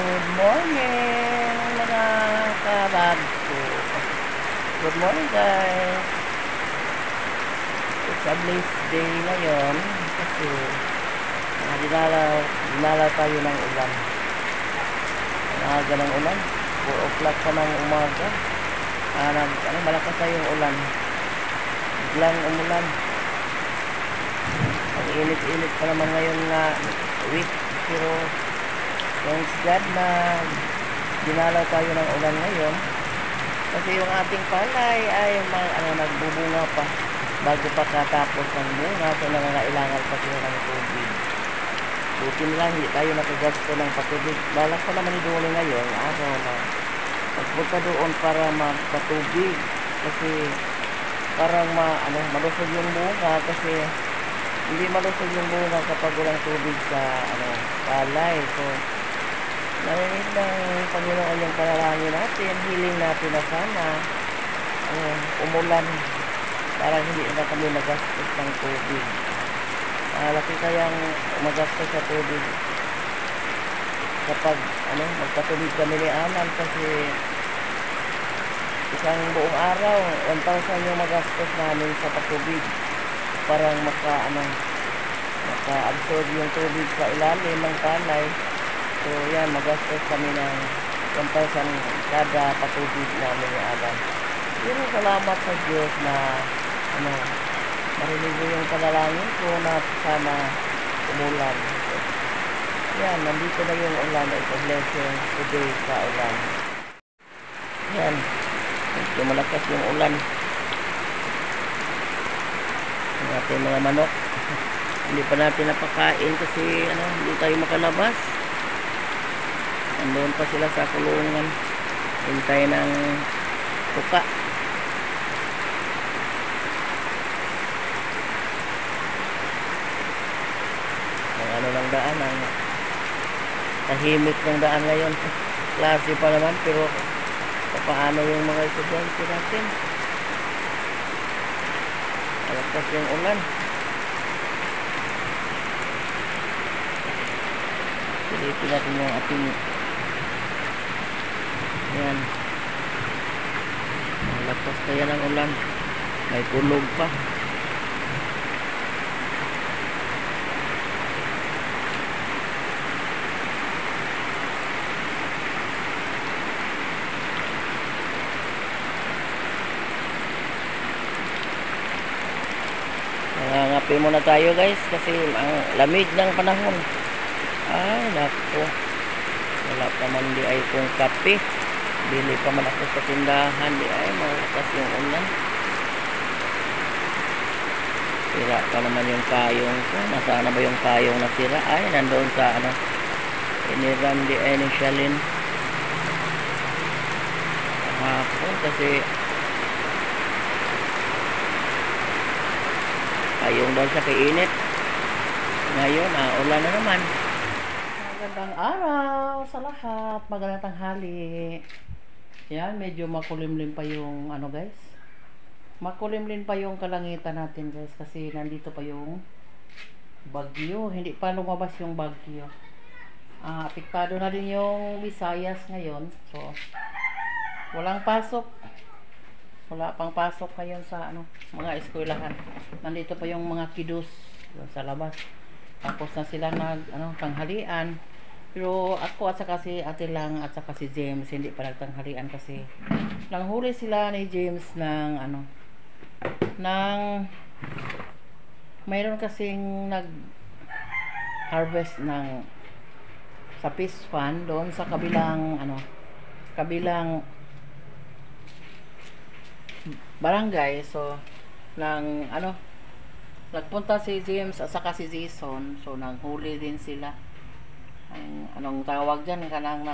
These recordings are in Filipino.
Good morning mga kabag ko. Good morning guys. It's a blessed day ngayon kasi dinalaw tayo ng ulan. Maaga ng ulan. 4 o'clock pa ng umaga. Malakas na yung ulan. Biglang umulan. Ang init-init pa naman ngayon na week. Pero thanks God na dinalaw tayo ng ulan ngayon. Kasi yung ating palay ay nagbubunga pa bago pa katapos ng bunga. So nangangailangan pa sila ng tubig. Buti lang hindi tayo nakagasto ng patubig. Balak pa naman iduli ngayon araw na magpunta doon para magpatubig. Kasi parang malusog yung bunga kasi hindi malusog yung bunga kapag walang tubig sa palay. So narinig ng Panginoon yung panalangin natin, hiling natin na sana umulan para hindi na kami nagastos ng tubig. Laki kayang magastos sa tubig kapag magpatubig kami ni Anan kasi isang buong araw 1,000 yung magastos namin sa patubig para maka-absorb yung tubig sa ilalim ng palay. So yan, magastos kami ng 1,000 kada patubig namin ni Anan. Pero salamat sa Diyos na marinig yung panalangin ko na sana umulan. So, yan, nandito na yung ulan. It's a blessing today sa ulan. Yan, medyo malakas yung ulan. Ang ating mga manok hindi pa natin napakain kasi hindi tayo makalabas. Nandoon pa sila sa kulungan, hintay ng tuka. Ang ng daan, ang tahimik ng daan ngayon. Klase pa naman pero paano yung mga estudyante natin? Malakas yung ulan. Silipin natin yung ating yan. Malakas kaya ng ulan. May kulog pa. Ngapi muna tayo guys kasi ang lamig ng panahon. Ay nako, wala pa man di ay kung kape. Bili pa man ako sa tindahan di ay malakas yung ulan. Sira pa naman yung payong ko. Nasaan na ba yung payong na sira? Ay nandoon sa iniram di ay ni Shalin kahapon kasi payong daw siya kainit. Ngayon ulan na naman. Magandang araw sa lahat. Magandang tanghali. Yan, medyo makulimlim pa yung guys. Makulimlim pa yung kalangitan natin guys kasi nandito pa yung bagyo. Hindi pa lumabas yung bagyo. Apektado na din yung Visayas ngayon. So walang pasok. Wala pang pasok ngayon sa mga eskwelahan. Nandito pa yung mga kiddos sa labas. Tapos na sila tanghalian. Pero ako at saka si Ate Lang at saka si James hindi pa nagtanghalian kasi nanghuli sila ni James ng mayroon kasing nag-harvest ng sa fish pond doon sa kabilang kabilang barangay. So nagpunta si James at saka si Jason. So nanghuli din sila. Anong tawag dyan? Kanang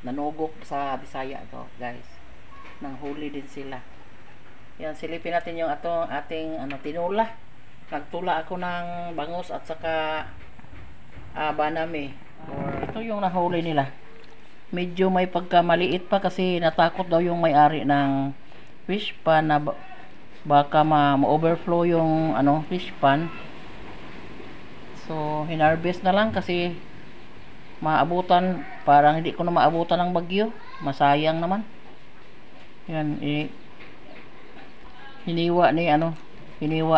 nanugok sa Bisaya to guys. Nanghuli din sila. Yan, silipin natin yung ating tinula. Nagtula ako ng bangus at saka banami. Ito yung nahuli nila. Medyo may pagkamaliit pa kasi natakot daw yung may-ari ng fish pan na baka ma-overflow yung fish pan. So hinarvest na lang kasi maabutan, parang hindi ko na maabutan ng bagyo. Masayang naman. Yan, hiniwa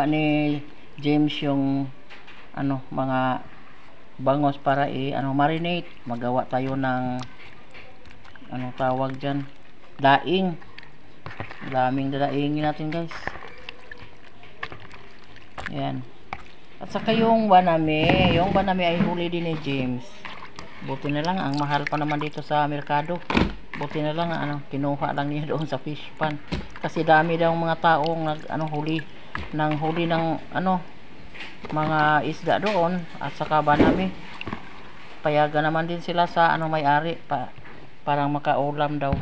ni James yung mga bangos para marinate. Magawa tayo ng tawag diyan, daing. Daming dadaingin natin, guys. Yan. At saka yung banami ay huli din ni James. Buti na lang, ang mahal pa naman dito sa merkado. Buti na lang, kinuha lang niya doon sa fish pan. Kasi dami daw mga taong huli ng mga isda doon. At saka banami. Payagan naman din sila sa may-ari parang makaulam daw.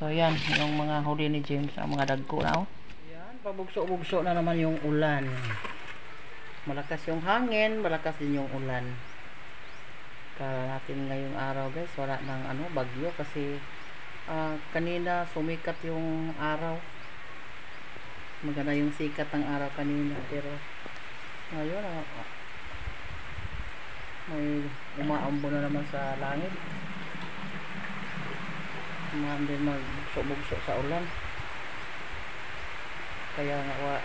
So yan, yung mga huli ni James, ang mga dagko na. Yan, pabugso-bugso na naman yung ulan. Malakas yung hangin, malakas din yung ulan. Kaya natin ngayong araw, guys, wala nang bagyo kasi kanina sumikat yung araw. Maganda yung sikat ng araw kanina, pero ngayon may umaambo na naman sa langit. Hindi magbugso sa ulan. Kaya nga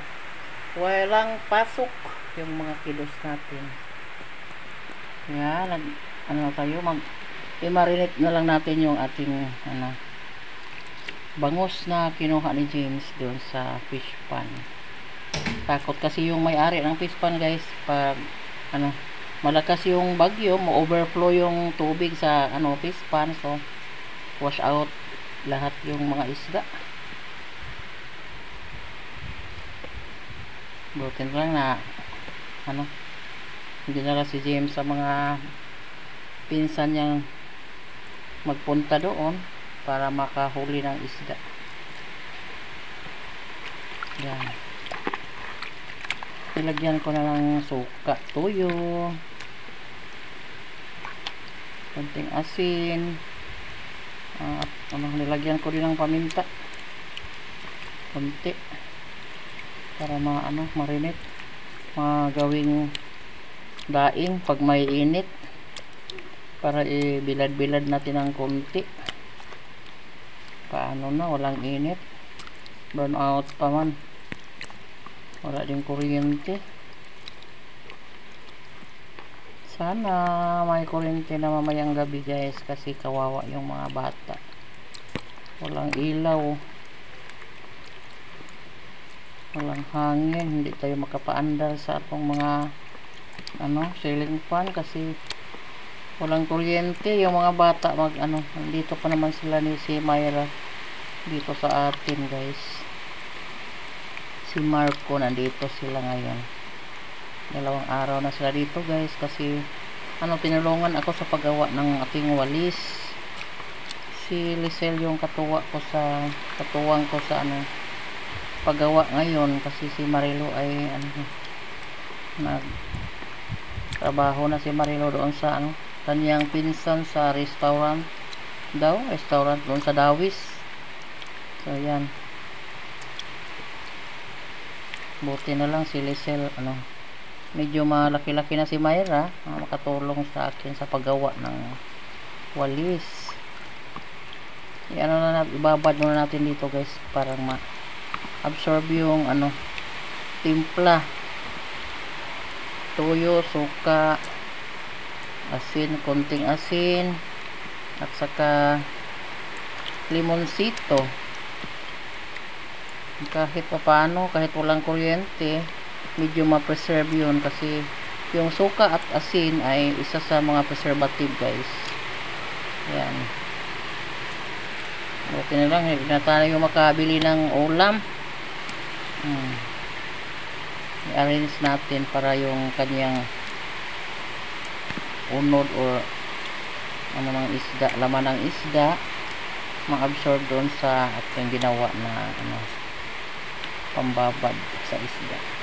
walang pasok yung mga kilos natin. Kaya tayo i-marinate na lang natin yung ating bangos na kinuha ni James doon sa fish pan. Takot kasi yung may-ari ng fish pan, guys, pag malakas yung bagyo, mo-overflow yung tubig sa fish pan, so wash out lahat yung mga isda. Butin lang na hindi na si James sa mga pinsan niyang magpunta doon para makahuli ng isda. Yan. Ilagyan ko na ng suka, tuyo, konting asin. At nilagyan ko din ng paminta konti para marinate, magawing daing pag may init, para ibilad-bilad natin ng konti. Paano na, walang init, burn out pa man, wala din kuryente. Sana may kuryente na mamayang gabi, guys, kasi kawawa yung mga bata. Walang ilaw, walang hangin, hindi tayo makapaandar sa atong mga ceiling fan kasi walang kuryente. Yung mga bata dito pa naman sila ni si Myra dito sa atin, guys. Si Marco nandito sila ngayon. 2 araw na sila dito, guys, kasi tinulungan ako sa paggawa ng ating walis. Si Lisel yung katuwang ko sa paggawa ngayon, kasi si Marilo ay nagtrabaho na si Marilo doon sa kanyang pinsan sa restaurant doon sa Dawis. So yan, buti na lang si Lisel medyo malaki-laki na si Myra, makatulong sa akin sa paggawa ng walis. Ibabad muna natin dito, guys, para ma-absorb yung timpla, tuyo, suka, asin, konting asin, at saka limonsito. Kahit paano, kahit walang kuryente, medyo ma-preserve yun, kasi yung suka at asin ay isa sa mga preservative, guys. Yan. Okay na lang, hindi na tayo makabili ng ulam. I-arrange natin para yung kanyang unod or mang isda, laman ng isda, ma-absorb doon sa ating ginawa na pambabad sa isda.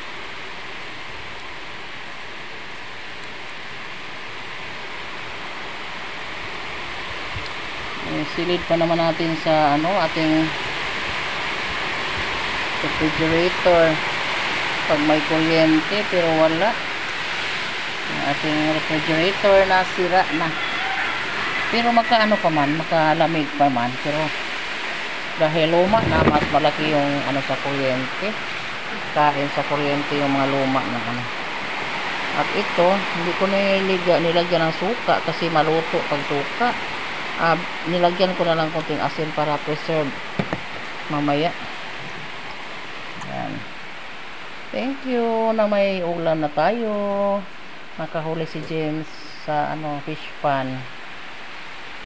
Silid pa naman natin sa ating refrigerator pag may kuryente, pero wala. Ang ating refrigerator nasira na. Pero makaano pa man, makalamig pa man. Pero dahil luma na, mas malaki yung ano sa kuryente. Kain sa kuryente yung mga luma na ano. At ito, hindi ko nilagyan ng suka kasi maluto pag suka. Nilagyan ko na lang konting asin para preserve mamaya. Yan. Thank you na may ulam na tayo. Nakahuli si James sa fish pan.